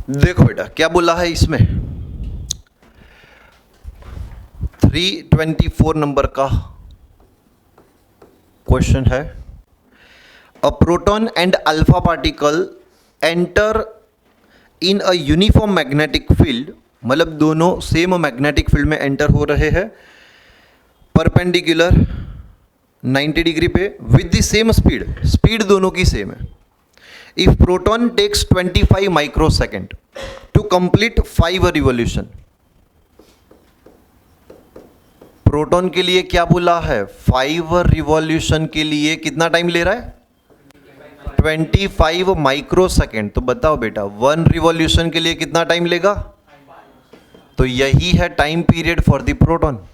देखो बेटा क्या बोला है इसमें, 324 नंबर का क्वेश्चन है। A proton and alpha particle enter in a uniform magnetic field, मतलब दोनों सेम मैग्नेटिक फील्ड में एंटर हो रहे हैं परपेंडिकुलर 90 डिग्री पे with the same speed, speed दोनों की सेम है। If proton takes 25 microsecond to complete 5 revolution, proton के लिए क्या बोला है, 5 रिवॉल्यूशन के लिए कितना टाइम ले रहा है, 25 माइक्रोसेकेंड। तो बताओ बेटा 1 रिवॉल्यूशन के लिए कितना टाइम लेगा, तो यही है time period for the proton,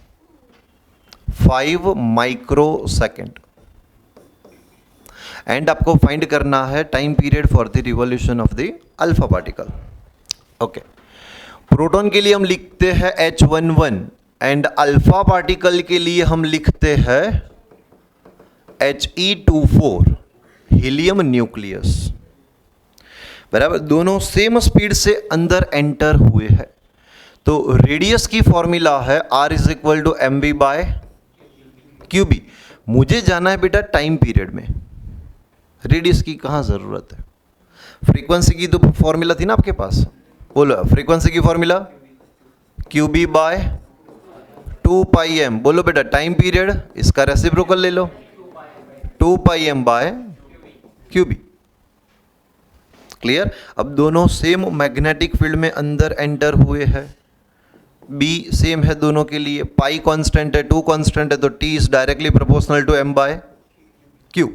5 microsecond. And आपको फाइंड करना है time period for the revolution of the alpha particle. Okay, proton के लिए हम लिखते हैं H11 एंड अल्फा पार्टिकल के लिए हम लिखते हैं He24, हीलियम न्यूक्लियस। बराबर, दोनों सेम स्पीड से अंदर एंटर हुए हैं। तो रेडियस की फॉर्मूला है R is equal to mv by QB. मुझे जाना है बेटा टाइम पीरियड में, रेडियस की कहाँ ज़रूरत है। फ्रीक्वेंसी की तो फॉर्मूला थी ना आपके पास, बोलो फ्रीक्वेंसी की फॉर्मूला क्यूबी बाय 2 पाई एम। बोलो बेटा टाइम पीरियड, इसका रेसिप्रोकल ले लो 2 पाई एम बाय क्यूबी। क्लियर। अब दोनों सेम मैग्नेटिक फील्ड में अंदर एंटर हुए हैं, बी सेम है दोनों के लिए, पाई कांस्टेंट है, 2 कांस्टेंट है, तो T is directly proportional to M by Q.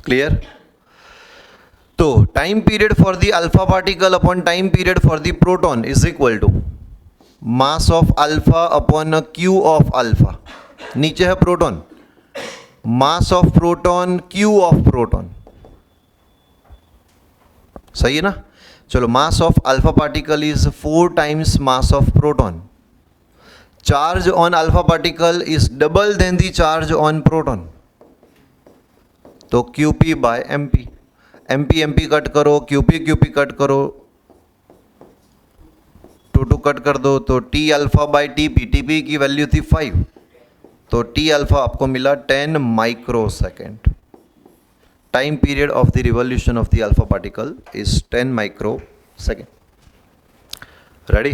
Clear. तो time period for the alpha particle upon time period for the proton is equal to mass of alpha upon Q of alpha. नीचे है proton, mass of proton Q of proton, सही है ना। चलो, mass of alpha particle is 4 times mass of proton. Charge on alpha particle is double than the charge on proton, तो QP by MP. MP MP cut करो, QP QP cut करो, 2 cut कर दो, तो T alpha by TP, TP की value थी 5, तो T अल्फा आपको मिला 10 microsecond. Time period of the revolution of the alpha particle is 10 microsecond. Ready.